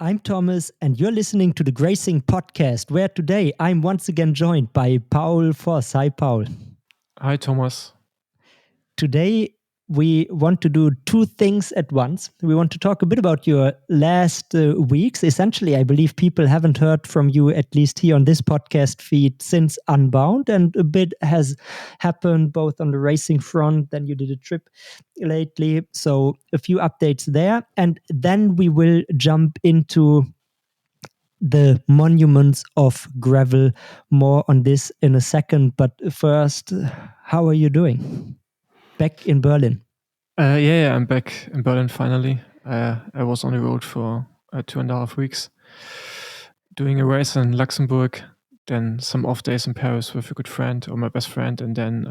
I'm Thomas, and you're listening to the Gracing Podcast, where today I'm once again joined by Paul Voss. Hi, Paul. Hi, Thomas. Today, we want to do two things at once. We want to talk a bit about your last weeks. Essentially, I believe people haven't heard from you, at least here on this podcast feed, since Unbound, and a bit has happened both on the racing front. Then you did a trip lately, so a few updates there. And then we will jump into the monuments of gravel. More on this in a second. But first, how are you doing? Back in Berlin. Yeah, I'm back in Berlin finally. I was on the road for 2.5 weeks, doing a race in Luxembourg, then some off days in Paris with a good friend or my best friend, and then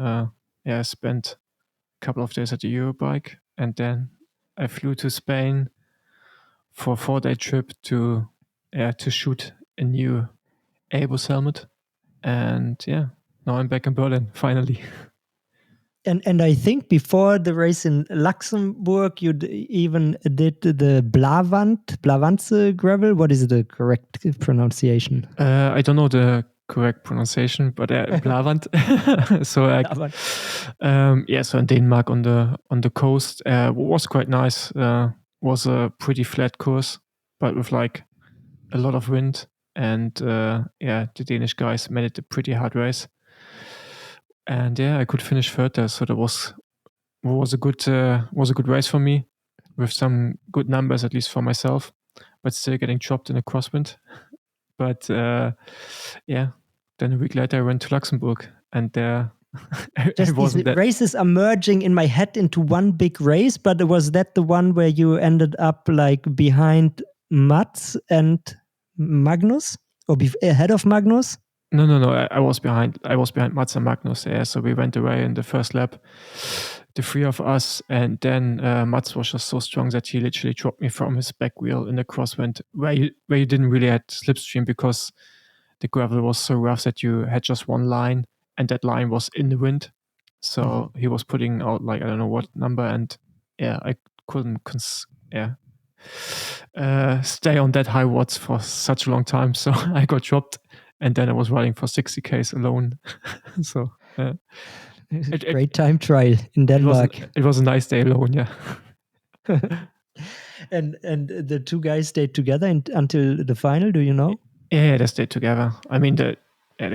I spent a couple of days at the Eurobike, and then I flew to Spain for a 4-day trip to shoot a new Airbus helmet, and now I'm back in Berlin finally. And I think before the race in Luxembourg, you even did the Blåvandshuk Gravel. What is the correct pronunciation? I don't know the correct pronunciation, but Blåvand. So so in Denmark on the coast, was quite nice. Was a pretty flat course, but with like a lot of wind, and the Danish guys made it a pretty hard race. And I could finish third there, so that was a good race for me, with some good numbers at least for myself, but still getting dropped in a crosswind. But then a week later I went to Luxembourg, and there these races are merging in my head into one big race. But was that the one where you ended up like behind Mats and Magnus, or ahead of Magnus? No. I was behind Mats and Magnus. Yeah, so we went away in the first lap, the three of us, and then Mats was just so strong that he literally dropped me from his back wheel in the crosswind, where you didn't really have slipstream because the gravel was so rough that you had just one line, and that line was in the wind. So he was putting out like I don't know what number, and I couldn't stay on that high watts for such a long time. So I got dropped. And then I was riding for 60Ks alone. So great time trial in Denmark. It was a nice day alone, yeah. And the two guys stayed together until the final. Do you know? Yeah, they stayed together. I mean, the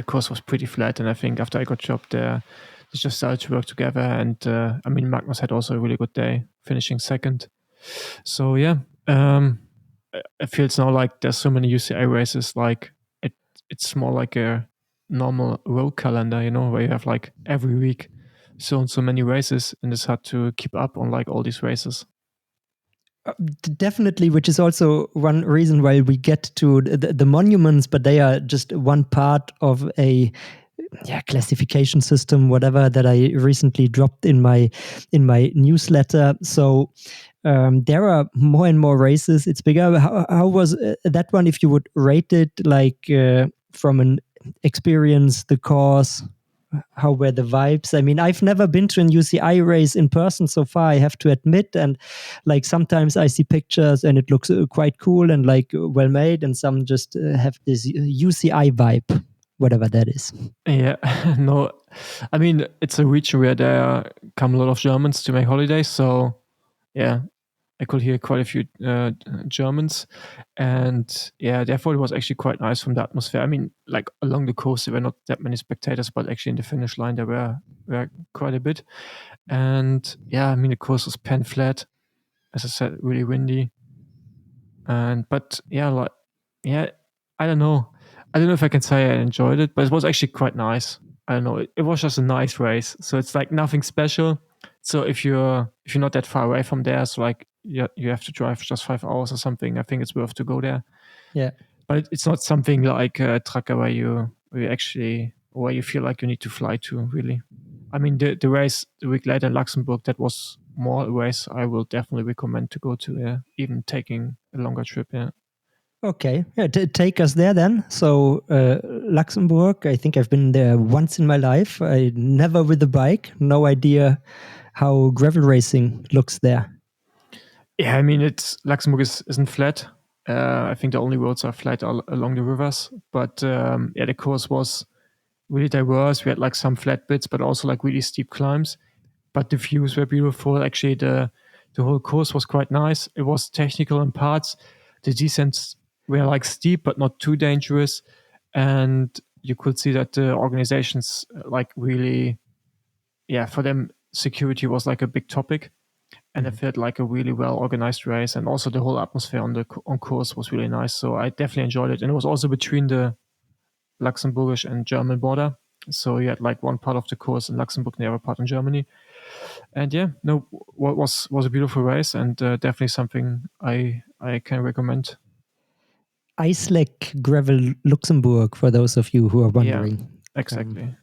course was pretty flat, and I think after I got dropped, they just started to work together. And I mean, Magnus had also a really good day, finishing second. So it feels now like there's so many UCI races, like it's more like a normal road calendar, where you have like every week so many races, and it's hard to keep up on like all these races. Definitely, which is also one reason why we get to the monuments, but they are just one part of a classification system, whatever, that I recently dropped in my newsletter. So there are more and more races. It's bigger. How was that one? If you would rate it, like from an experience, the course, how were the vibes? I mean, I've never been to an UCI race in person so far, I have to admit. And like sometimes I see pictures and it looks quite cool and like well made, and some just have this UCI vibe, whatever that is. Yeah, no, I mean, it's a region where there come a lot of Germans to make holidays. So yeah, I could hear quite a few Germans, and therefore it was actually quite nice from the atmosphere. I mean, like along the coast there were not that many spectators, but actually in the finish line there were quite a bit. And I mean, the course was pan flat, as I said, really windy. And I don't know if I can say I enjoyed it, but it was actually quite nice. I don't know, it was just a nice race, so it's like nothing special. So if you're not that far away from there, so like you have to drive just 5 hours or something, I think it's worth to go there. Yeah, but it's not something like a tracker where you feel like you need to fly to, really. I mean, the race the week later in Luxembourg, that was more a race I will definitely recommend to go to, even taking a longer trip. Okay, take us there then. So Luxembourg, I think I've been there once in my life. I never with a bike, no idea how gravel racing looks there. Yeah, I mean, Luxembourg isn't flat. I think the only roads are flat along the rivers, but the course was really diverse. We had like some flat bits, but also like really steep climbs. But the views were beautiful. Actually, the whole course was quite nice. It was technical in parts. The descents were like steep, but not too dangerous. And you could see that the organizations like really, for them, security was like a big topic. And it felt like a really well organized race. And also the whole atmosphere on course was really nice. So I definitely enjoyed it. And it was also between the Luxembourgish and German border. So you had like one part of the course in Luxembourg, the other part in Germany. And was a beautiful race, and definitely something I can recommend. Eislek Gravel, Luxembourg, for those of you who are wondering. Yeah, exactly.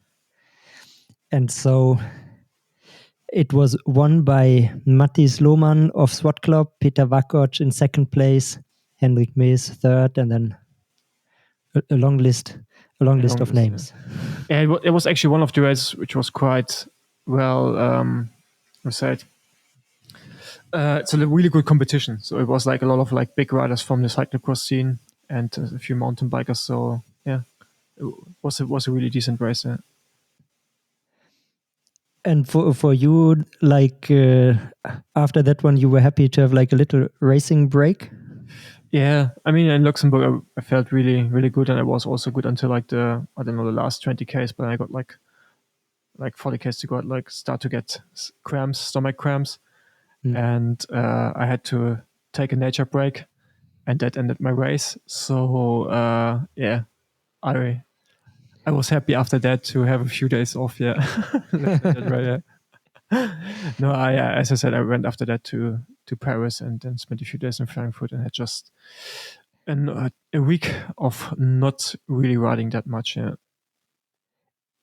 And so it was won by Mattis Lohmann of SWAT Club, Peter Wakoc in second place, Henrik Mees third, and then a long list of names. Yeah, it was actually one of the races which was quite well. It's a really good competition. So it was like a lot of like big riders from the cyclocross scene and a few mountain bikers. So yeah, it was a really decent race. Yeah. And for you, like after that one, you were happy to have like a little racing break? Yeah, I mean, in Luxembourg, I felt really, really good, and it was also good until like the last 20Ks. But I got like 40Ks to go, like start to get cramps, stomach cramps, and I had to take a nature break, and that ended my race. So I was happy after that to have a few days off. Yeah, No, as I said, I went after that to Paris and then spent a few days in Frankfurt and had just a week of not really riding that much. Yeah.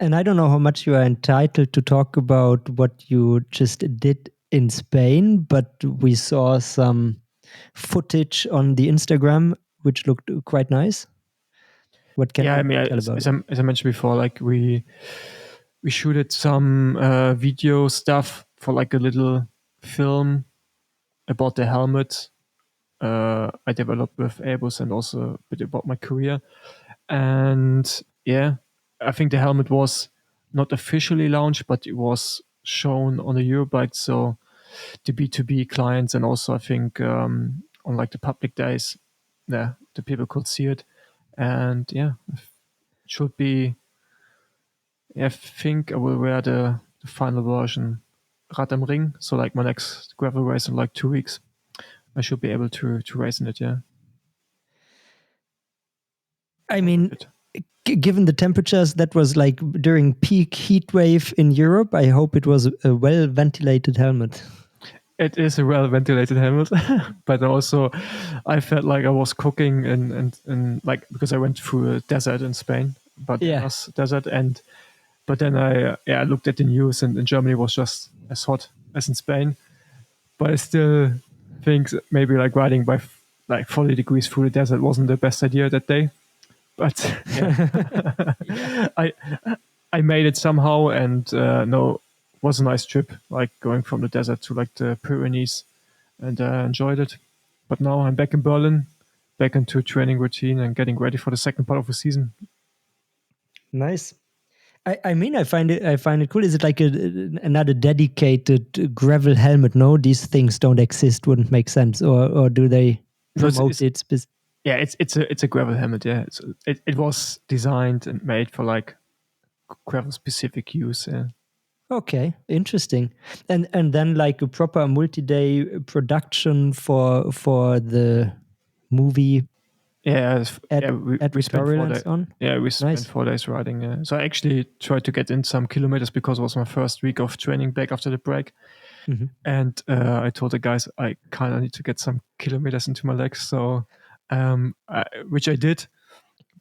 And I don't know how much you are entitled to talk about what you just did in Spain, but we saw some footage on the Instagram which looked quite nice. What can you tell about it? As I mentioned before, like we shooted some video stuff for like a little film about the helmet I developed with Airbus and also a bit about my career. And yeah, I think the helmet was not officially launched, but it was shown on the Eurobike. So the B2B clients and also I think on like the public days, the people could see it. And yeah, it should be, I think I will wear the final version Rad am Ring. So like my next gravel race in like 2 weeks. I should be able to race in it, yeah. I mean, given the temperatures, that was like during peak heat wave in Europe. I hope it was a well-ventilated helmet. It is a well-ventilated helmet, but also I felt like I was cooking and like because I went through a desert in Spain, but desert, but then I looked at the news and in Germany was just as hot as in Spain, but I still think maybe like riding by like 40 degrees through the desert wasn't the best idea that day. But I made it somehow, and it was a nice trip, like going from the desert to like the Pyrenees, and enjoyed it. But now I'm back in Berlin, back into training routine and getting ready for the second part of the season. Nice. I mean, I find it cool. Is it like another dedicated gravel helmet? No, these things don't exist. Wouldn't make sense, or do they promote it? Yeah, it's a gravel helmet. Yeah, it was designed and made for like gravel specific use. Yeah. Okay, interesting. And then like a proper multi-day production for the movie. Yeah, we spent 4 days. Yeah, we spent nice. 4 days riding. Yeah. So I actually tried to get in some kilometers because it was my first week of training back after the break. Mm-hmm. And I told the guys I kind of need to get some kilometers into my legs. So, which I did,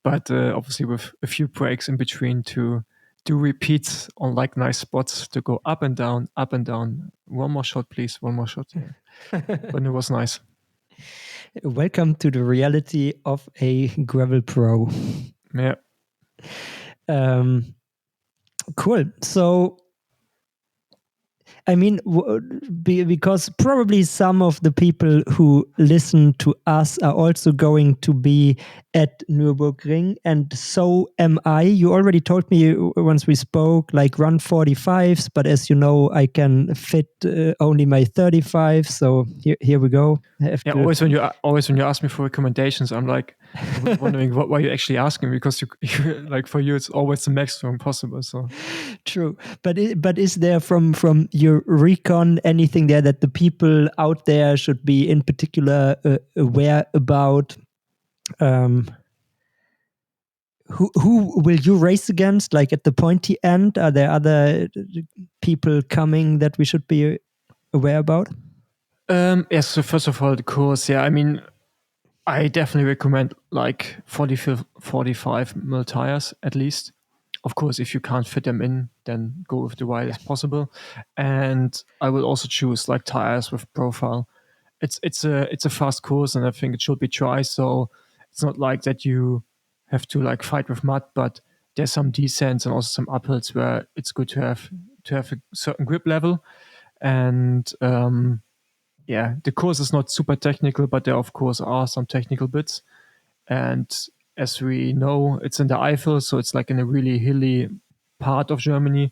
but obviously with a few breaks in between to do repeats on like nice spots to go up and down, up and down. One more shot, please. One more shot. Yeah. But it was nice. Welcome to the reality of a gravel pro. Yeah. Cool. So I mean, because probably some of the people who listen to us are also going to be at Nürburgring, and so am I. You already told me once we spoke, like run 45s, but as you know, I can fit only my 35. So here we go. Always when you ask me for recommendations, I'm like wondering why you're actually asking, because you like for you it's always the maximum possible. So true, but is there from your recon anything there that the people out there should be in particular aware about? Who will you race against? Like at the pointy end, are there other people coming that we should be aware about? Yes. So first of all, the course. Yeah, I mean, I definitely recommend like 45 mil tires at least. Of course, if you can't fit them in, then go with the widest possible. And I will also choose like tires with profile. It's a fast course, and I think it should be dry. So it's not like that you have to like fight with mud, but there's some descents and also some uphills where it's good to have a certain grip level. And yeah, the course is not super technical, but there of course are some technical bits. And as we know, it's in the Eifel, so it's like in a really hilly part of Germany,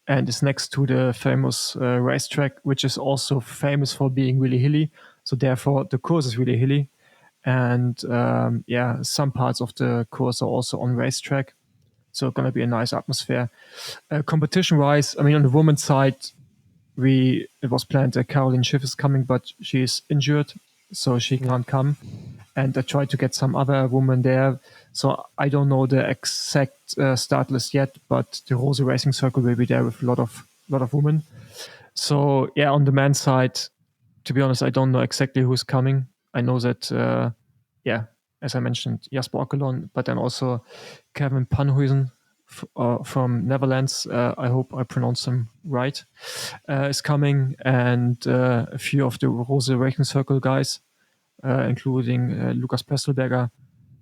and it's next to the famous racetrack, which is also famous for being really hilly. So therefore, the course is really hilly, and yeah, some parts of the course are also on racetrack. So it's gonna be a nice atmosphere. Competition-wise, I mean, on the women's side, it was planned that Caroline Schiff is coming, but she is injured, so she can't come. And I tried to get some other women there. So I don't know the exact start list yet, but the Rose Racing Circle will be there with a lot of women. So yeah, on the men's side, to be honest, I don't know exactly who's coming. I know that yeah, as I mentioned, Jasper Okkelon, but then also Kevin Panhuisen from Netherlands. I hope I pronounce him right. Is coming, and a few of the Rose Racing Circle guys, including Lukas Pesselberger.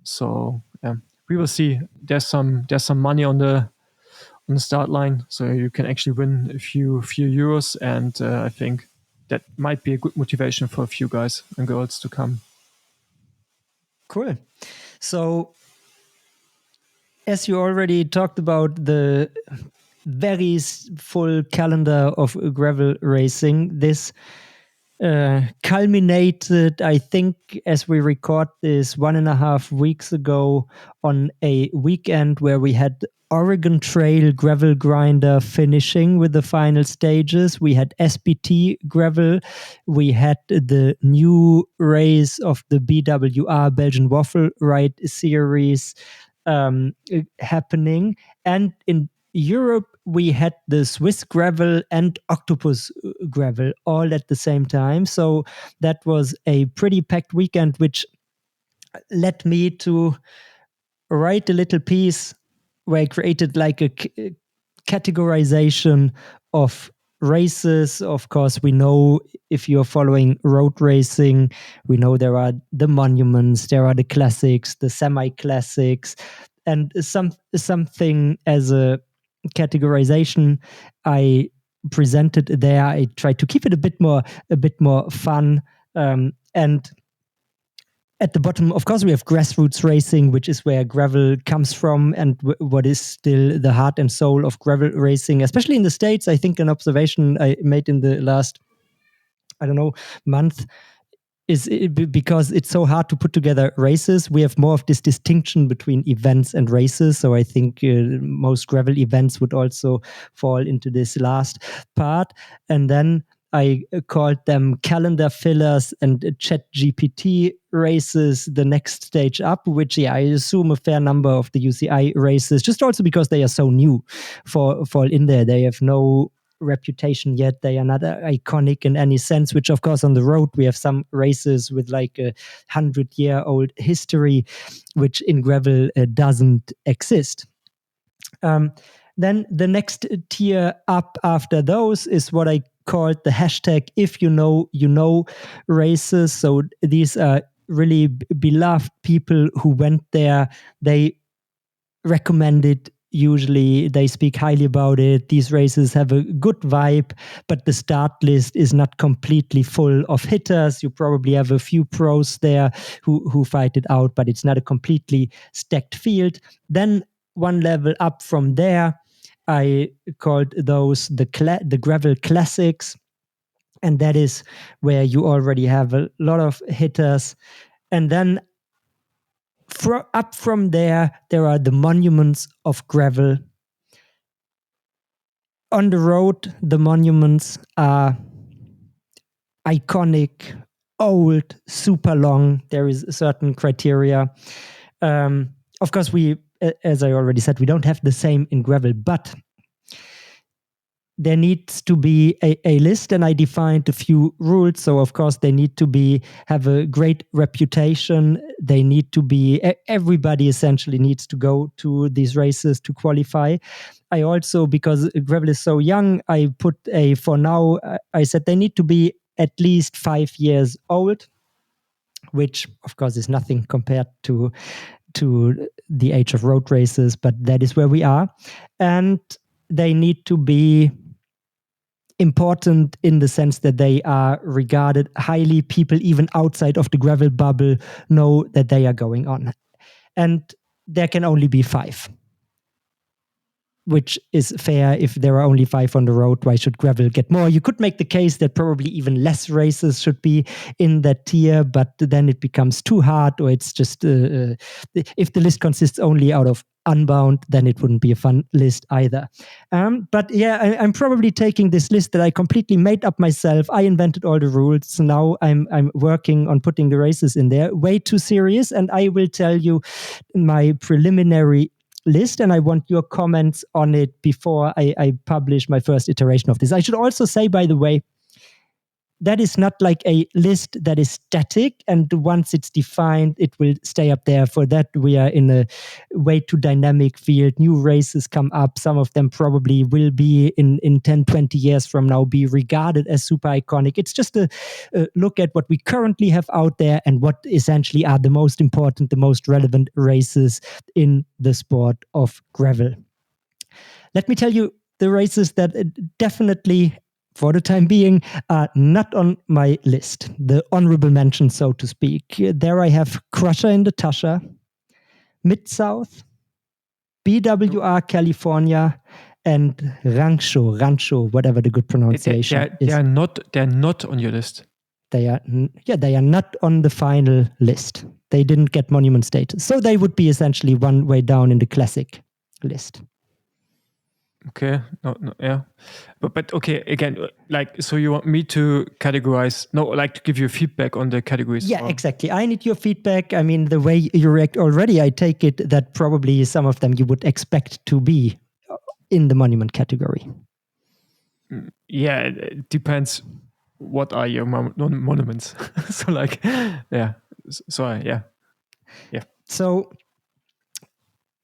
So yeah, we will see. There's some money on the start line, so you can actually win a few euros, and I think that might be a good motivation for a few guys and girls to come. Cool. So, as you already talked about the very full calendar of gravel racing, this culminated, I think, as we record this 1.5 weeks ago, on a weekend where we had Oregon Trail Gravel Grinder finishing with the final stages. We had SBT Gravel. We had the new race of the BWR Belgian Waffle Ride Series happening. And in Europe, we had the Swiss Gravel and Octopus Gravel all at the same time. So that was a pretty packed weekend, which led me to write a little piece where I created like a categorization of races. Of course, we know, if you're following road racing, we know there are the monuments, there are the classics, the semi-classics, and something as a categorization I presented there. I tried to keep it a bit more fun, and at the bottom, of course, we have grassroots racing, which is where gravel comes from, and what is still the heart and soul of gravel racing, especially in the States. I think an observation I made in the last, I don't know, month is because it's so hard to put together races. We have more of this distinction between events and races. So I think most gravel events would also fall into this last part. And then I called them calendar fillers and chat GPT races the next stage up, which I assume a fair number of the UCI races, just also because they are so new, fall in there. They have no reputation yet. They are not iconic in any sense, which of course on the road we have some races with like 100-year-old history, which in gravel doesn't exist. Then the next tier up after those is what I called the hashtag if you know races. So these are really beloved people who went there. They recommended usually they speak highly about it. These races have a good vibe, but the start list is not completely full of hitters. You probably have a few pros there who fight it out, but it's not a completely stacked field. Then one level up from there, I called those the gravel classics. And that is where you already have a lot of hitters. And then up from there are the monuments of gravel. On the road, the monuments are iconic, old, super long. There is a certain criteria. Of course, as I already said, we don't have the same in gravel, but there needs to be a list, and I defined a few rules. So, of course, they need to have a great reputation. They need to be, everybody essentially needs to go to these races to qualify. I also, because gravel is so young, I put for now, I said they need to be at least 5 years old, which, of course, is nothing compared to the age of road races, but that is where we are. And they need to be important in the sense that they are regarded highly. People even outside of the gravel bubble know that they are going on. And there can only be 5, which is fair. If there are only 5 on the road, why should gravel get more? You could make the case that probably even less races should be in that tier, but then it becomes too hard, or it's just, if the list consists only out of Unbound, then it wouldn't be a fun list either. But yeah, I'm probably taking this list that I completely made up myself. I invented all the rules. So now I'm working on putting the races in there. Way too serious, and I will tell you my preliminary list, and I want your comments on it before I publish my first iteration of this. I should also say, by the way, that is not like a list that is static, and once it's defined, it will stay up there. For that, we are in a way too dynamic field. New races come up. Some of them probably will be in 10, 20 years from now be regarded as super iconic. It's just a look at what we currently have out there and what essentially are the most important, the most relevant races in the sport of gravel. Let me tell you the races that definitely, for the time being, are not on my list. The honorable mention, so to speak. There I have Crusher in the Tasha, Mid-South, BWR California, and Rancho, whatever the good pronunciation is. They're not on your list. They are not on the final list. They didn't get monument status. So they would be essentially one way down in the classic list. Okay, no, yeah, but okay, again, like, so you want me to categorize? No, like to give you feedback on the categories. Yeah, exactly. I need your feedback. I mean, the way you react already, I take it that probably some of them you would expect to be in the monument category. Yeah, it depends. What are your monuments? So like, yeah. So yeah. So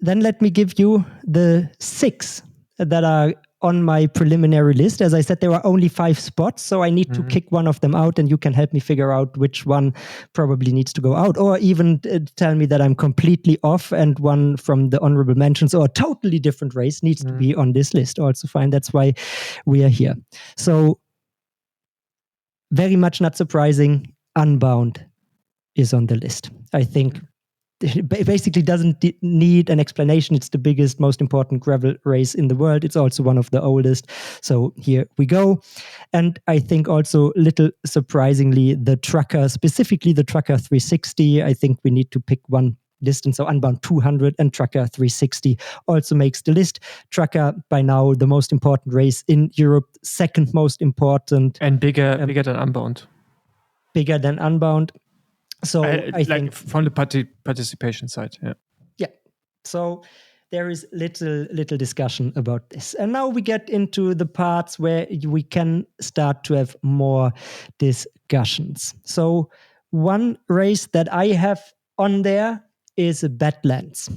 then let me give you the 6 that are on my preliminary list. As I said, there are only 5 spots, so I need to kick one of them out, and you can help me figure out which one probably needs to go out, or even tell me that I'm completely off and one from the honorable mentions or a totally different race needs to be on this list. Also fine. That's why we are here. So very much not surprising, Unbound is on the list. I think it basically doesn't need an explanation. It's the biggest, most important gravel race in the world. It's also one of the oldest. So here we go. And I think also, little surprisingly, the Trucker, specifically the Trucker 360, I think we need to pick one distance. So Unbound 200 and Trucker 360 also makes the list. Trucker, by now, the most important race in Europe, second most important. And bigger than Unbound. Bigger than Unbound. So I like think from the participation side, yeah. So there is little discussion about this, and now we get into the parts where we can start to have more discussions. So one race that I have on there is Badlands.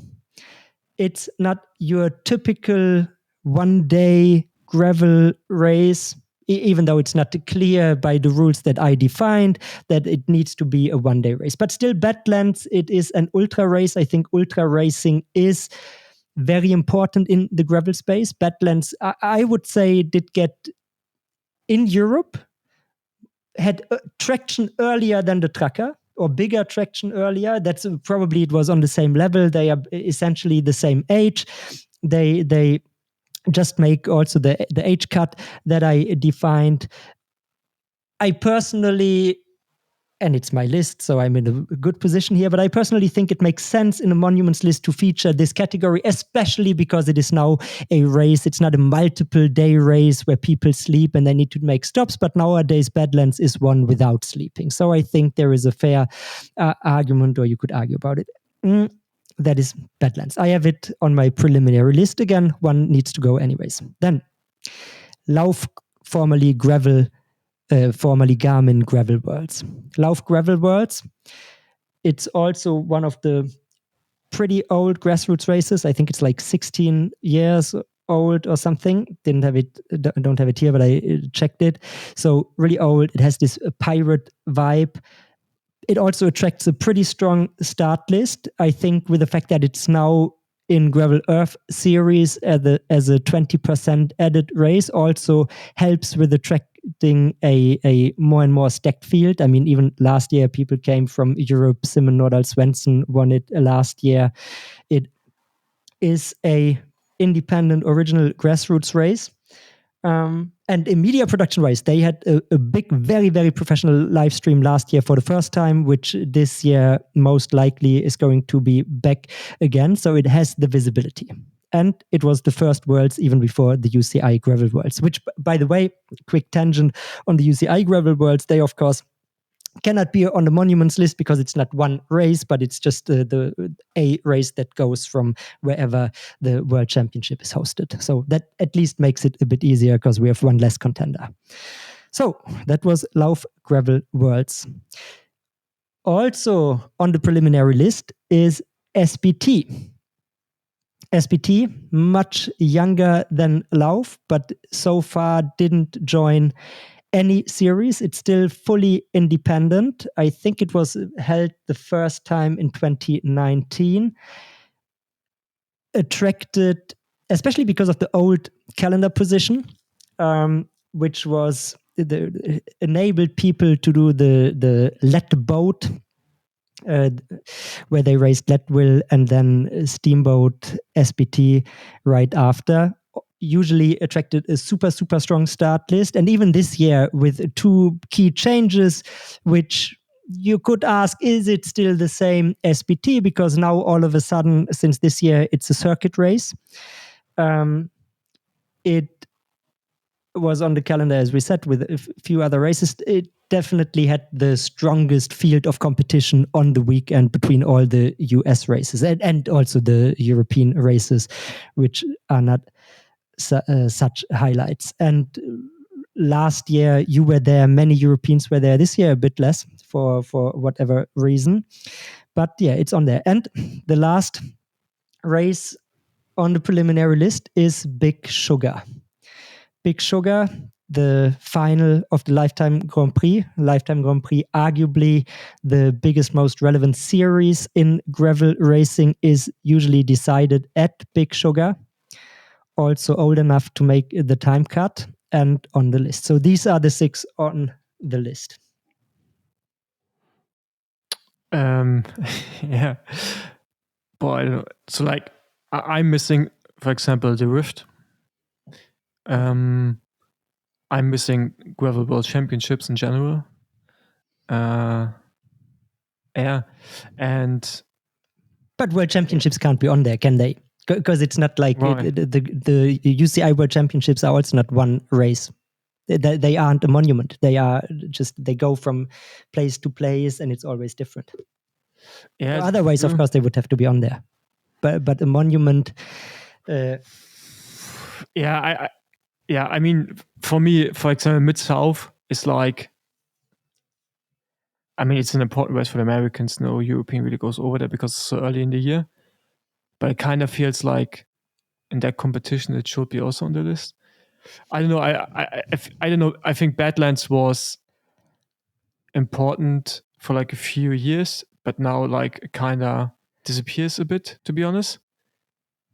It's not your typical one-day gravel race, even though it's not clear by the rules that I defined that it needs to be a one-day race. But still, Badlands, it is an ultra race. I think ultra racing is very important in the gravel space. Badlands, I would say, did get in Europe, had traction earlier than the Tracker, or bigger traction earlier. That's probably it was on the same level. They are essentially the same age. They just make also the age cut that I defined. I personally, and it's my list, so I'm in a good position here, but I personally think it makes sense in a monuments list to feature this category, especially because it is now a race. It's not a multiple day race where people sleep and they need to make stops, but nowadays Badlands is one without sleeping. So I think there is a fair argument, or you could argue about it. That is Badlands. I have it on my preliminary list. Again, one needs to go anyways. Then Lauf, formerly Gravel, formerly Garmin Gravel Worlds. Lauf Gravel Worlds. It's also one of the pretty old grassroots races. I think it's like 16 years old or something. Don't have it here, but I checked it. So really old. It has this pirate vibe. It also attracts a pretty strong start list. I think with the fact that it's now in Gravel Earth series as a 20% added race also helps with attracting a more and more stacked field. I mean, even last year, people came from Europe. Simon Nordal Svensson won it last year. It is a independent, original grassroots race. And in media production-wise, they had a big, very, very professional live stream last year for the first time, which this year most likely is going to be back again. So it has the visibility. And it was the first Worlds even before the UCI Gravel Worlds, which, by the way, quick tangent on the UCI Gravel Worlds, they, of course, cannot be on the monuments list because it's not one race, but it's just a race that goes from wherever the World Championship is hosted. So that at least makes it a bit easier because we have one less contender. So that was Lauf Gravel Worlds. Also on the preliminary list is SBT. SBT, much younger than Lauf, but so far didn't join any series. It's still fully independent. I think it was held the first time in 2019. Attracted, especially because of the old calendar position, which was enabled people to do the let boat, where they raced Leadville and then Steamboat SBT right after. Usually attracted a super, super strong start list. And even this year with two key changes, which you could ask, is it still the same SBT? Because now all of a sudden, since this year, it's a circuit race. It was on the calendar, as we said, with a few other races. It definitely had the strongest field of competition on the weekend between all the US races and also the European races, which are not such highlights. And last year you were there, many Europeans were there. This year a bit less for whatever reason, but yeah, it's on there. And the last race on the preliminary list is Big Sugar. Big Sugar, the final of the Lifetime Grand Prix. Lifetime Grand Prix, arguably the biggest, most relevant series in gravel racing, is usually decided at Big Sugar. Also old enough to make the time cut and on the list. So these are the 6 on the list. Yeah. Boy, so like I'm missing, for example, the Rift. I'm missing Gravel World Championships in general. Yeah. But World Championships can't be on there, can they? Because it's not like the UCI World Championships are also not one race. They aren't a monument. They go from place to place, and it's always different. Yeah. Otherwise, of course, they would have to be on there. But a monument. I mean, for me, for example, Mid-South is like, I mean, it's an important race for the Americans. No European really goes over there because it's so early in the year. But it kind of feels like in that competition, it should be also on the list. I don't know. I don't know. I think Badlands was important for like a few years, but now like kind of disappears a bit, to be honest.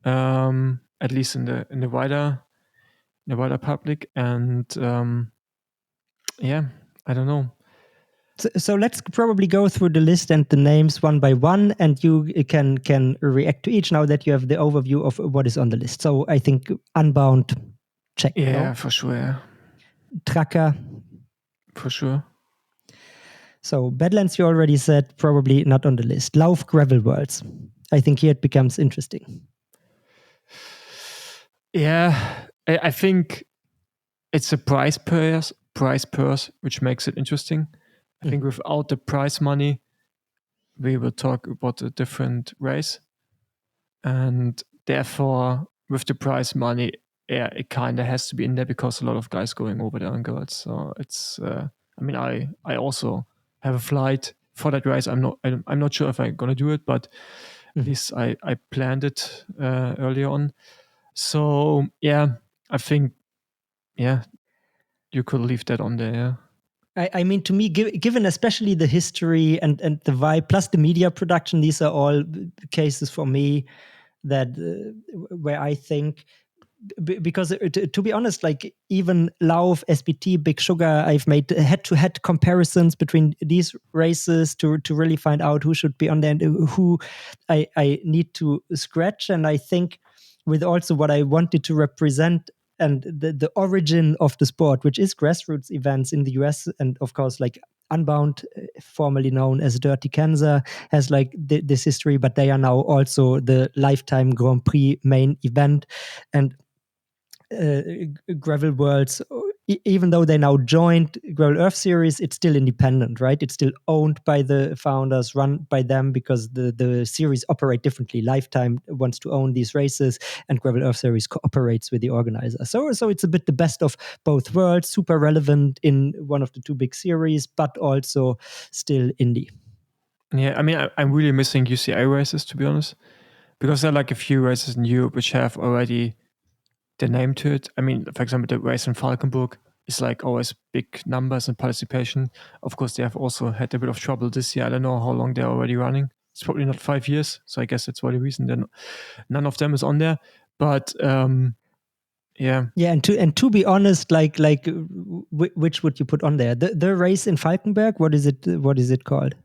at least in the wider public. And I don't know. So let's probably go through the list and the names one by one, and you can react to each now that you have the overview of what is on the list. So I think Unbound, check. Yeah, for sure. Yeah. Tracker, for sure. So Badlands, you already said, probably not on the list. Lauf Gravel Worlds. I think here it becomes interesting. Yeah, I think it's a prize purse, which makes it interesting. I think without the prize money, we will talk about a different race. And therefore, with the prize money, it kind of has to be in there because a lot of guys going over there and girls. So it's, I also have a flight for that race. I'm not sure if I'm gonna do it, but at least I planned it earlier on. So yeah, I think you could leave that on there. Yeah. I mean, to me, given especially the history and the vibe, plus the media production, these are all cases for me that where I think, because to be honest, like even Lauf, SBT, Big Sugar, I've made head-to-head comparisons between these races to really find out who should be on there and who I need to scratch. And I think with also what I wanted to represent and the origin of the sport, which is grassroots events in the US, and of course, like Unbound, formerly known as Dirty Kansas, has like this history, but they are now also the lifetime Grand Prix main event. And Gravel Worlds, even though they now joined Gravel Earth Series, it's still independent, right? It's still owned by the founders, run by them, because the series operate differently. Lifetime wants to own these races, and Gravel Earth Series cooperates with the organizer. So it's a bit the best of both worlds, super relevant in one of the two big series, but also still indie. Yeah, I mean, I'm really missing UCI races, to be honest, because there are like a few races in Europe which have already the name to it. I mean, for example, the race in Falkenburg is like always big numbers and participation. Of course, they have also had a bit of trouble this year. I don't know how long they're already running. It's probably not 5 years. So I guess that's why the reason that none of them is on there. But yeah. Yeah, and to be honest, like which would you put on there? The race in Falkenberg, what is it called?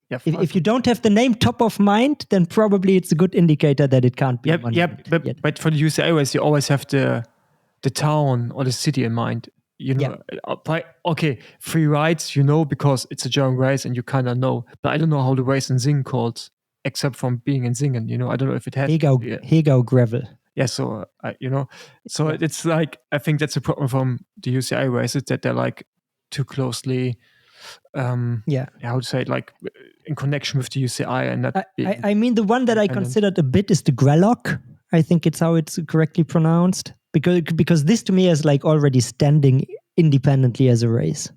Yeah, if you don't have the name top of mind, then probably it's a good indicator that it can't be. But for the UCI race, you always have the town or the city in mind. You know, okay, free rides, because it's a German race and you kind of know. But I don't know how the race in Singen called, except from being in Singen. I don't know if it has Hegau Gravel. Yeah, so so it's like, I think that's a problem from the UCI races, that they're like too closely. How to say it, like in connection with the UCI, and that. I mean, the one that I considered a bit is the Grellock. I think it's how it's correctly pronounced, because this to me is like already standing independently as a race.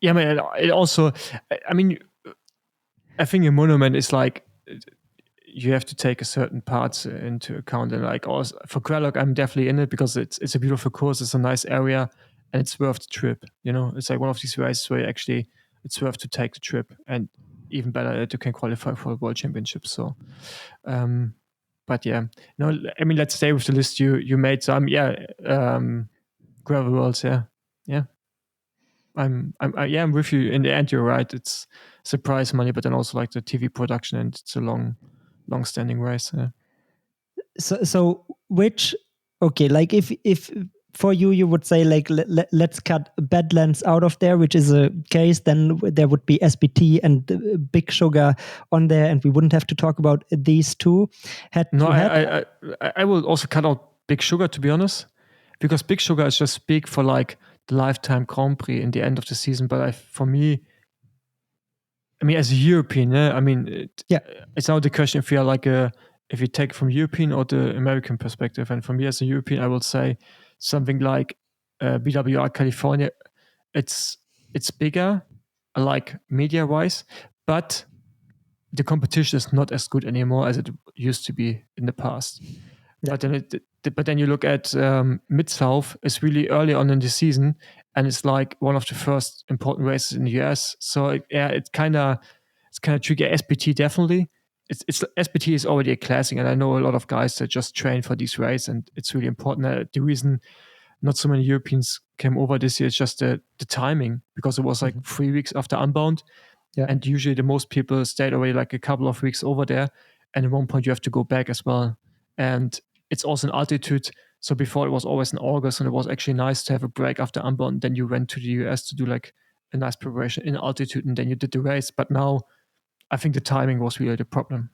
Yeah, I mean, it also, I mean, I think a monument is like, you have to take a certain parts into account, and like also for Grellock, I'm definitely in it because it's a beautiful course, it's a nice area, and it's worth the trip. It's like one of these races where actually it's worth to take the trip, and even better that you can qualify for the World Championship. So, but yeah, no, I mean, let's stay with the list you made. So Gravel Worlds, yeah. I'm with you. In the end, you're right. It's surprise money, but then also like the TV production, and it's a long-standing race. Yeah. So which, okay, like if for you would say like let's cut Badlands out of there, which is a case, then there would be SBT and Big Sugar on there, and we wouldn't have to talk about these two. I will also cut out Big Sugar, to be honest, because Big Sugar is just big for like the lifetime Grand Prix in the end of the season. But for me, I mean, as a European, it's now the question if you are like if you take from European or the American perspective. And for me as a European, I would say something like BWR California. It's bigger, like media-wise, but the competition is not as good anymore as it used to be in the past. Yeah. But then you look at Mid-South, it's really early on in the season, and it's like one of the first important races in the US. So it's kind of tricky. SBT definitely, it's SBT is already a classic, and I know a lot of guys that just train for these races, and it's really important. The reason not so many Europeans came over this year is just the timing, because it was like 3 weeks after Unbound, and usually the most people stayed away like a couple of weeks over there, and at one point you have to go back as well, and it's also an altitude. So before it was always in August, and it was actually nice to have a break after Unbound. Then you went to the US to do like a nice preparation in altitude, and then you did the race. But now I think the timing was really the problem.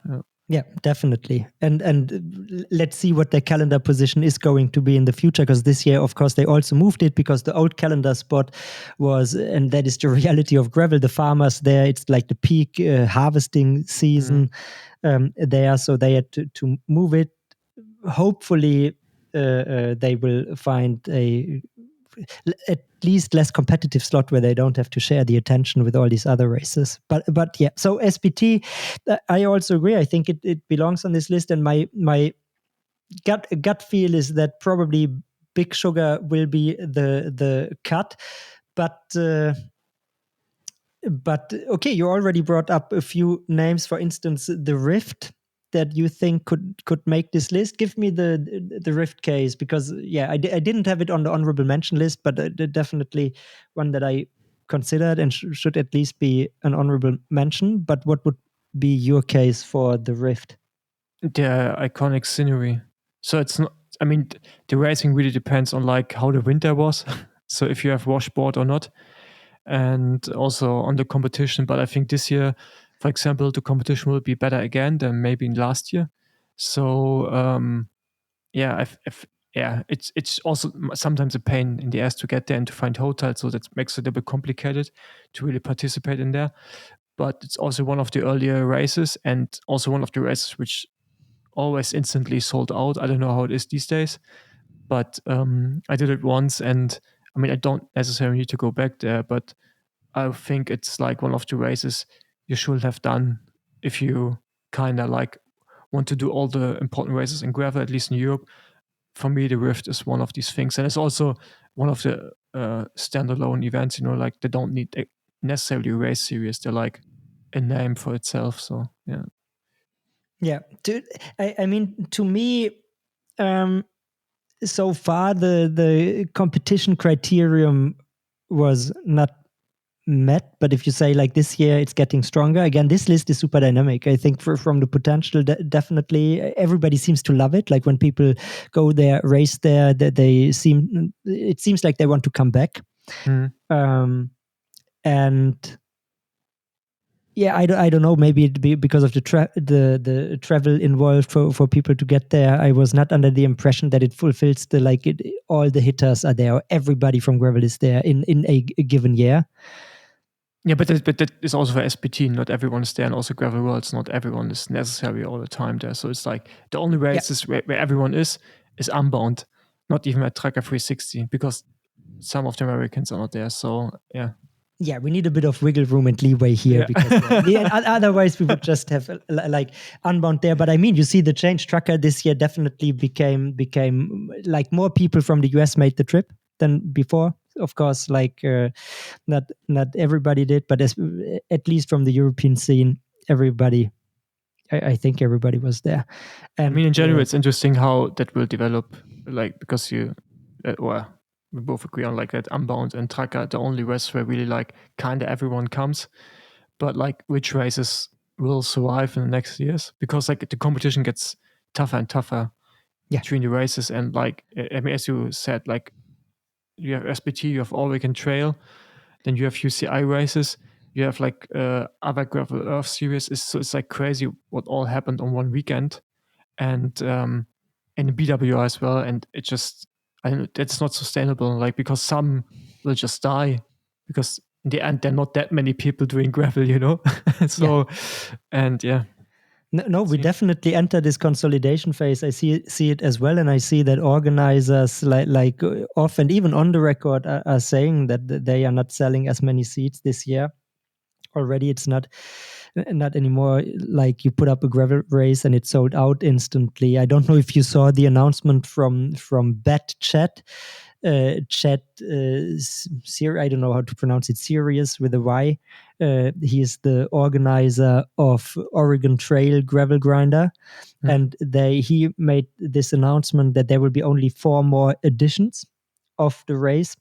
Yeah, definitely. And let's see what their calendar position is going to be in the future, because this year, of course, they also moved it because the old calendar spot was, and that is the reality of gravel, the farmers there, it's like the peak harvesting season there, so they had to move it. Hopefully, they will find at least less competitive slot where they don't have to share the attention with all these other races. But yeah, so SBT, I also agree. I think it belongs on this list, and my gut feel is that probably Big Sugar will be the cut, but okay, you already brought up a few names. For instance, the Rift, that you think could make this list. Give me the Rift case, because I didn't have it on the honorable mention list, but definitely one that I considered and should at least be an honorable mention. But what would be your case for the Rift? The iconic scenery. So it's not, I mean, the racing really depends on like how the winter was. So if you have washboard or not, and also on the competition. But I think this year, for example, the competition will be better again than maybe in last year. So it's also sometimes a pain in the ass to get there and to find hotels, so that makes it a bit complicated to really participate in there. But it's also one of the earlier races, and also one of the races which always instantly sold out. I don't know how it is these days, but I did it once, and I mean, I don't necessarily need to go back there, but I think it's like one of the races you should have done if you kind of like want to do all the important races in gravel, at least in Europe. For me, the Rift is one of these things, and it's also one of the standalone events. Like they don't need necessarily a race series; they're like a name for itself. So yeah. I mean, to me, so far the competition criterion was not met, but if you say like this year it's getting stronger again, this list is super dynamic. I think from the potential, definitely everybody seems to love it. Like when people go there, race there, that it seems like they want to come back. And yeah, I don't know. Maybe it'd be because of the travel involved for people to get there. I was not under the impression that it fulfills all the hitters are there. Everybody from gravel is there in a given year. Yeah, but that is also for SBT. Not everyone is there, and also gravel worlds. Not everyone is necessary all the time there. So it's like the only races where everyone is Unbound, not even at Tracker 360, because some of the Americans are not there. So yeah, we need a bit of wiggle room and leeway here, because otherwise we would just have like Unbound there. But I mean, you see the change. Tracker this year definitely became like more people from the US made the trip than before. Of course, like not everybody did, but at least from the European scene, everybody. I think everybody was there. And, I mean, in general, it's interesting how that will develop. Like because we both agree on like that Unbound and Tracker, the only races where really like kind of everyone comes, but like which races will survive in the next years, because like the competition gets tougher and tougher between the races. And like, I mean, as you said, like you have SBT, you have All Weekend Trail, then you have UCI races, you have like other Gravel Earth series. So it's like crazy what all happened on one weekend, and BWR as well. And it just, I don't know, that's not sustainable. Like because some will just die, because in the end there are not that many people doing gravel, so and No, we definitely enter this consolidation phase. I see it as well, and I see that organizers like off and even on the record are saying that they are not selling as many seats this year. Already, it's not anymore like you put up a gravel race and it's sold out instantly. I don't know if you saw the announcement from Bet Chat. I don't know how to pronounce it. Serious with a Y. he is the organizer of Oregon Trail Gravel Grinder, and he made this announcement that there will be only 4 more editions of the race.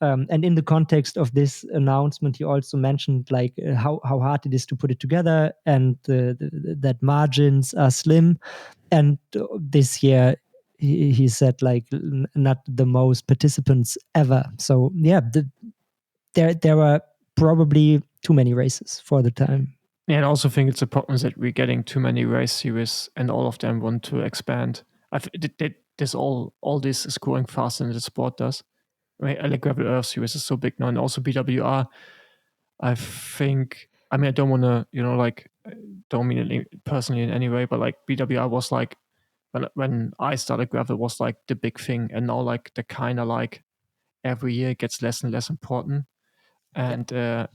And in the context of this announcement, he also mentioned like how hard it is to put it together, and that margins are slim. And this year, he said like not the most participants ever. So yeah, there are probably too many races for the time. Yeah, and I also think it's a problem that we're getting too many race series, and all of them want to expand. This all this is growing faster than the sport does. Right? Like Gravel Earth series is so big now, and also BWR. I think. I mean, I don't want to, don't mean it personally in any way, but like BWR was like when I started gravel was like the big thing, and now like the kind of like every year it gets less and less important, and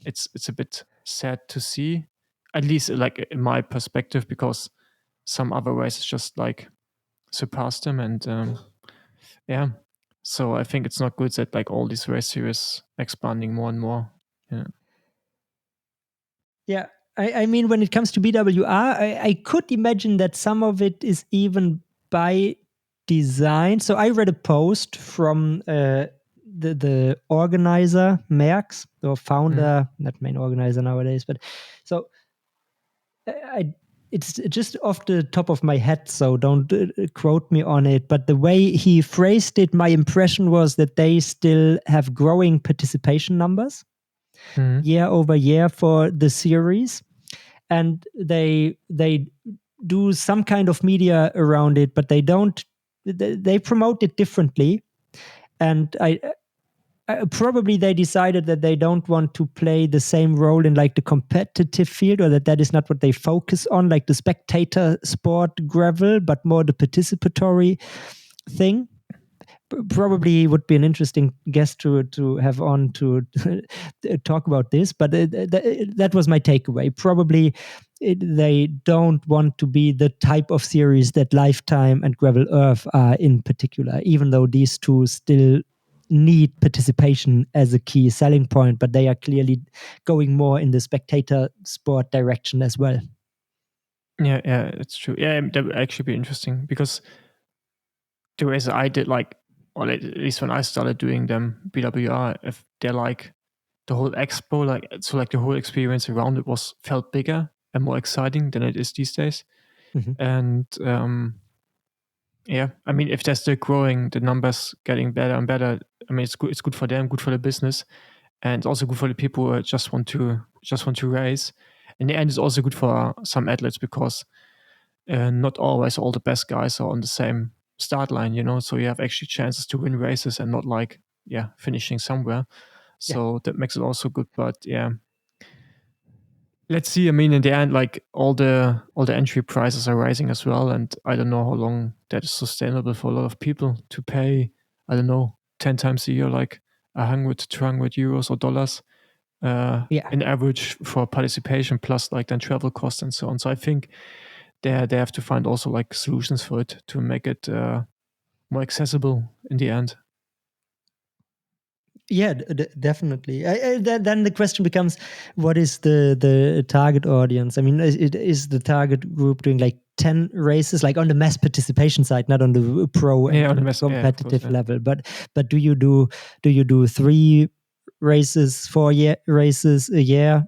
it's a bit sad to see, at least like in my perspective, because some other races just like surpass them, and yeah, so I think it's not good that like all these race series expanding more and more. Yeah, I mean, when it comes to BWR, I could imagine that some of it is even by design. So I read a post from the organizer, Merckx, or founder, not main organizer nowadays, but so it's just off the top of my head, so don't quote me on it. But the way he phrased it, my impression was that they still have growing participation numbers year over year for the series, and they do some kind of media around it, but they promote it differently. And I probably they decided that they don't want to play the same role in like the competitive field, or that is not what they focus on, like the spectator sport gravel, but more the participatory thing. Probably would be an interesting guest to have on to talk about this, but that was my takeaway. Probably they don't want to be the type of series that Lifetime and Gravel Earth are in particular, even though these two still need participation as a key selling point, but they are clearly going more in the spectator sport direction as well. Yeah, it's true. Yeah, that would actually be interesting, because the races I did, like, or at least when I started doing them, BWR, if they're like the whole expo, like, so like the whole experience around it felt bigger and more exciting than it is these days. And yeah, I mean, if they're still growing, the numbers getting better and better, I mean, it's good for them, good for the business, and also good for the people who just want to race. In the end, it's also good for some athletes, because not always all the best guys are on the same start line, so you have actually chances to win races and not like finishing somewhere. So that makes it also good. But yeah, let's see. I mean, in the end, like all the entry prices are rising as well, and I don't know how long that is sustainable for a lot of people to pay, I don't know, 10 times a year, like 100 to 200 euros or dollars in average for participation, plus like then travel costs and so on. So I think they have to find also like solutions for it to make it more accessible in the end. Yeah, definitely. Then the question becomes, what is the target audience? I mean, is the target group doing like 10 races, like on the mass participation side, not on the pro and competitive level? But do you do 3 races, 4 races a year,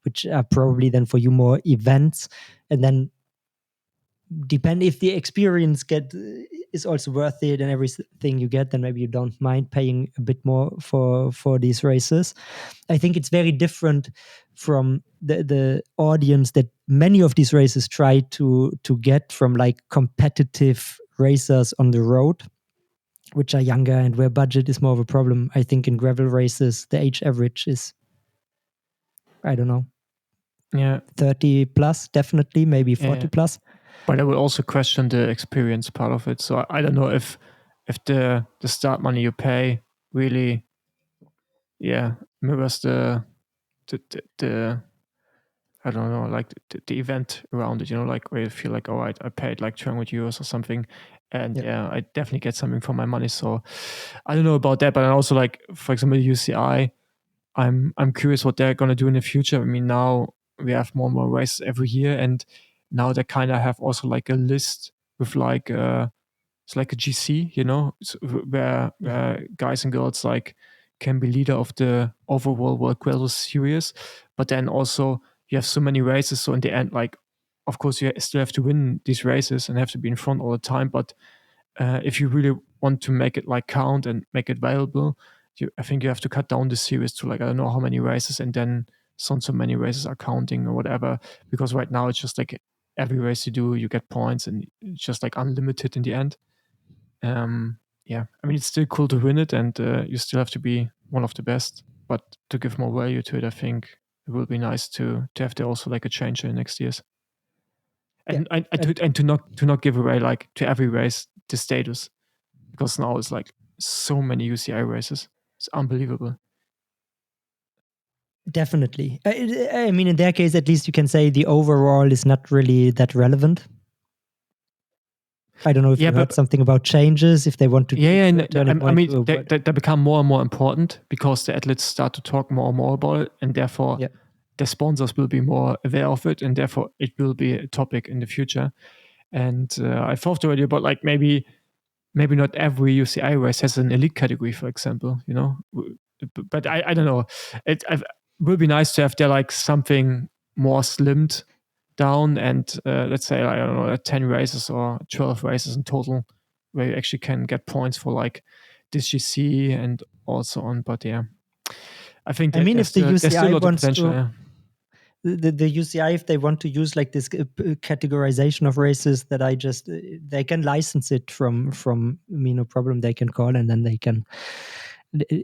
which are probably then for you more events, and then depend if the experience is also worth it and everything you get, then maybe you don't mind paying a bit more for these races. I think it's very different from the audience that many of these races try to get from like competitive racers on the road, which are younger and where budget is more of a problem. I think in gravel races the age average is, I don't know, 30 plus, definitely, maybe 40 plus. But I would also question the experience part of it. So I don't know if the start money you pay really, mirrors the I don't know, like the event around it. Like where you feel like, I paid like 200 euros or something, and I definitely get something for my money. So I don't know about that, but I also like, for example, UCI. I'm curious what they're gonna do in the future. I mean, now we have more and more races every year, and now they kind of have also like a list with like it's like a GC, where guys and girls like can be leader of the overall World Gravel Series, but then also you have so many races. So in the end, like, of course, you still have to win these races and have to be in front all the time. But if you really want to make it like count and make it valuable, I think you have to cut down the series to like, I don't know how many races, and then so many races are counting or whatever. Because right now it's just like every race you do, you get points, and it's just like unlimited in the end. Yeah, I mean, it's still cool to win it, and you still have to be one of the best. But to give more value to it, I think it will be nice to have there also like a change in next years. And to not give away like to every race the status, because now it's like so many UCI races. It's unbelievable. Definitely. I mean, in their case, at least you can say the overall is not really that relevant. I don't know if you heard something about changes, if they want to I mean, they become more and more important because the athletes start to talk more and more about it, and therefore the sponsors will be more aware of it, and therefore it will be a topic in the future. And I thought already about like maybe not every UCI race has an elite category, for example, but I don't know. It will be nice to have there like something more slimmed down, and let's say, I don't know, 10 races or 12 races in total where you actually can get points for like this GC and also on. But yeah, I think if the UCI wants to the UCI, if they want to use like this categorization of races, that they can license it from me, no problem. They can call, and then they can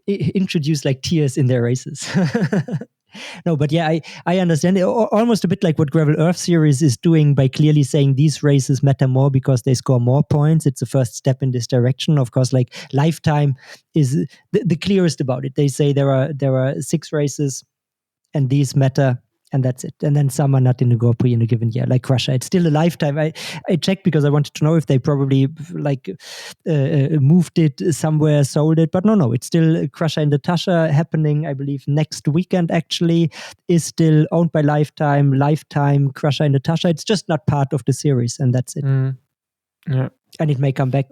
introduce like tiers in their races. No, but yeah, I understand it. Almost a bit like what Gravel Earth Series is doing by clearly saying these races matter more because they score more points. It's a first step in this direction. Of course, like Lifetime is the clearest about it. They say there are 6 races and these matter, and that's it. And then some are not in the Grand Prix in a given year, like Crusher. It's still a Lifetime. I checked because I wanted to know if they probably like moved it somewhere, sold it, but no, it's still Crusher and Natasha happening. I believe next weekend actually is still owned by Lifetime. Lifetime, Crusher and Natasha. It's just not part of the series, and that's it. Yeah, and it may come back.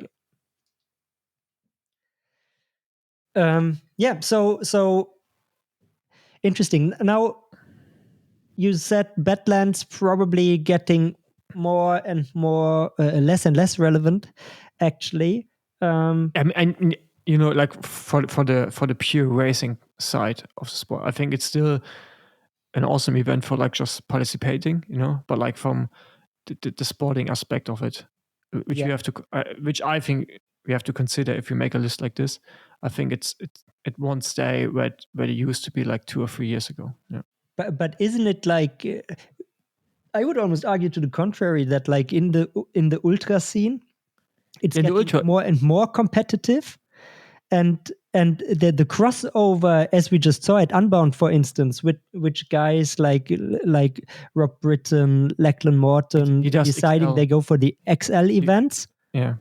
So interesting. Now, you said Badlands probably getting more and more, less and less relevant, actually. And like for the pure racing side of the sport, I think it's still an awesome event for like just participating, but like from the sporting aspect of it, which you have to, which I think we have to consider if you make a list like this. I think it won't stay where it used to be like 2 or 3 years ago. Yeah. But isn't it like, I would almost argue to the contrary, that like in the ultra scene, it's getting more and more competitive, and the crossover, as we just saw at Unbound, for instance, with which guys like Rob Britton, Lachlan Morton deciding XL. They go for the XL events. Yeah.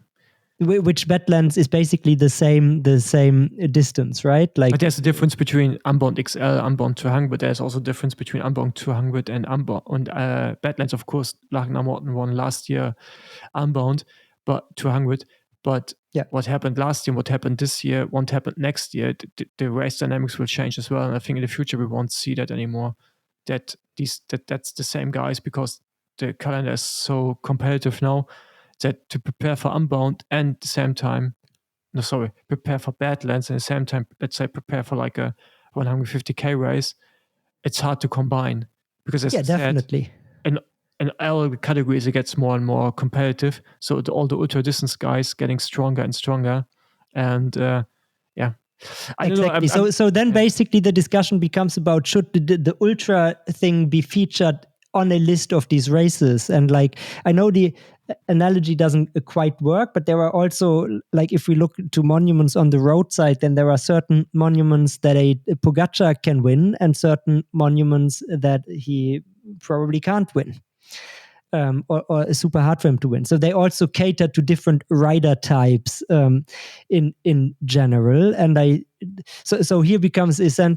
Which Badlands is basically the same distance, right? Like, but there's a difference between Unbound XL, Unbound 200, but there's also a difference between Unbound 200 and Unbound and Badlands. Of course, Lachlan Morton won last year Unbound, but 200. But what happened last year, what happened this year, won't happen next year. The race dynamics will change as well, and I think in the future we won't see that anymore. That's the same guys, because the calendar is so competitive now, that to prepare for Unbound and at the same time, prepare for Badlands and at the same time, let's say prepare for like a 150k race, it's hard to combine, because as I definitely. Said, in all the categories it gets more and more competitive. So all the ultra distance guys getting stronger and stronger, and exactly. So then basically the discussion becomes about, should the ultra thing be featured on a list of these races? And like, I know the analogy doesn't quite work, but there are also, like, if we look to monuments on the roadside, then there are certain monuments that a Pogacar can win and certain monuments that he probably can't win. or super hard for him to win. So they also cater to different rider types in general. And so here becomes an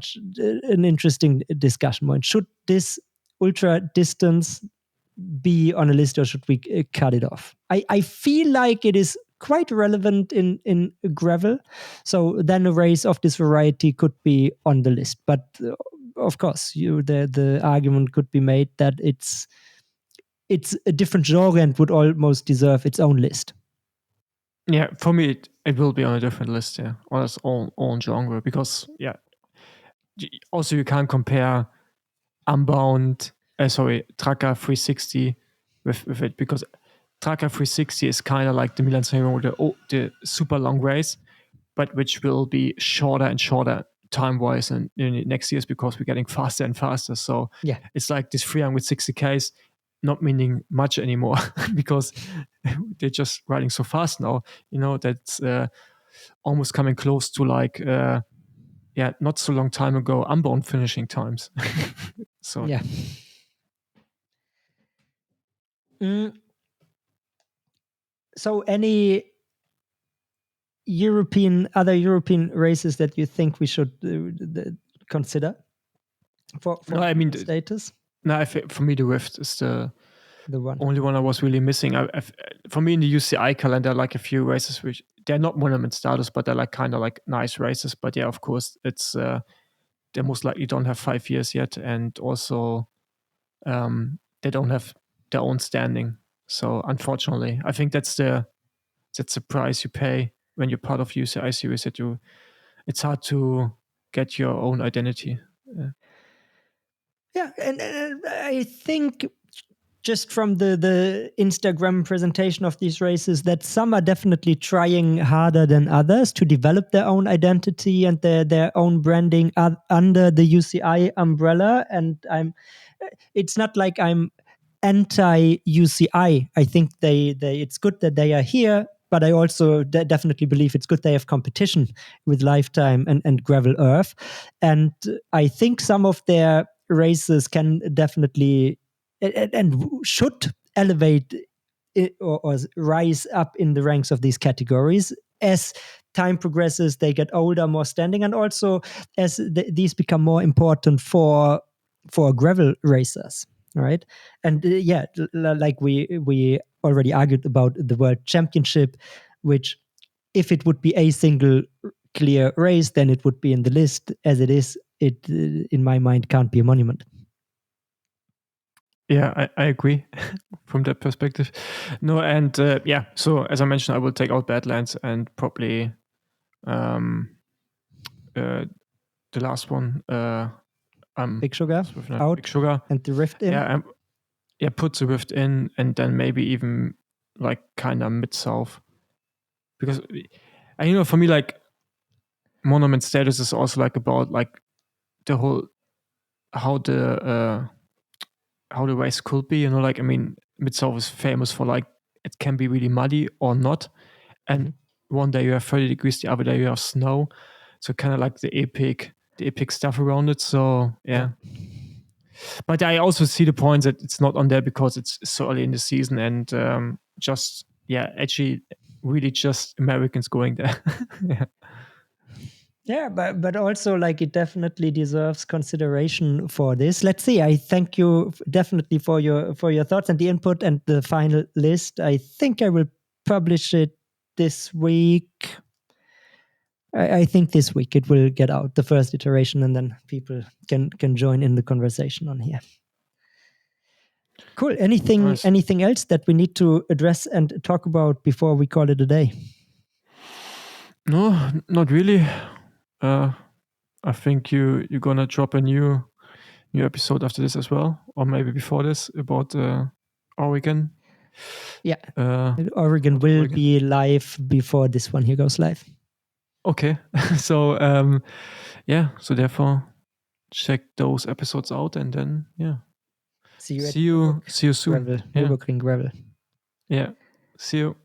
interesting discussion point. Should this ultra distance be on a list, or should we cut it off? I feel like it is quite relevant in gravel. So then a race of this variety could be on the list. But of course, the argument could be made that it's a different genre and would almost deserve its own list. Yeah, for me, it will be on a different list, yeah, on its own genre, because, yeah, also you can't compare Unbound, Tracker 360 with it, because Tracker 360 is kind of like the Milan-San Remo, the super long race, but which will be shorter and shorter time-wise in the next years, because we're getting faster and faster. So yeah, it's like this 360Ks not meaning much anymore because they're just riding so fast now, that's almost coming close to like not so long time ago Unbound finishing times. So yeah. So any other European races that you think we should consider for status? No, for me the Rift is the one. Only one I was really missing. For me in the UCI calendar, like a few races which they're not monument status, but they're like kind of like nice races. But yeah, of course, it's they most likely don't have 5 years yet, and also they don't have their own standing. So unfortunately, I think that's the price you pay when you're part of UCI series. It's hard to get your own identity. Yeah, and I think just from the Instagram presentation of these races that some are definitely trying harder than others to develop their own identity and their own branding under the UCI umbrella. And it's not like I'm anti-UCI. I think it's good that they are here, but I also definitely believe it's good they have competition with Lifetime and Gravel Earth. And I think some of their races can definitely and should elevate or rise up in the ranks of these categories as time progresses. They get older, more standing, and also as these become more important for gravel racers, right? And like we already argued about the World Championship, which if it would be a single clear race, then it would be in the list. As it is, it in my mind can't be a monument. Yeah, I agree from that perspective. No, and so as I mentioned, I will take out Badlands and probably the last one, Big Sugar out, Big Sugar, and the Rift in. Put the Rift in, and then maybe even like kind of mid-south, because for me, like, monument status is also like about like the whole how the race could be, like, I mean, mid-south is famous for like it can be really muddy or not, and one day you have 30 degrees, the other day you have snow, so kind of like the epic stuff around it. So yeah. But I also see the point that it's not on there because it's so early in the season, and actually really just Americans going there. Yeah, but also like it definitely deserves consideration for this. Let's see. I thank you definitely for your thoughts and the input and the final list. I think I will publish it this week. I think this week it will get out, the first iteration, and then people can join in the conversation on here. Cool. Anything else that we need to address and talk about before we call it a day? No, not really. I think you're gonna drop a new episode after this as well, or maybe before this, about Oregon. Yeah, Oregon will be live before this one here goes live. Okay, so so therefore check those episodes out, and then see you soon. Gravel. Yeah. Yeah, see you.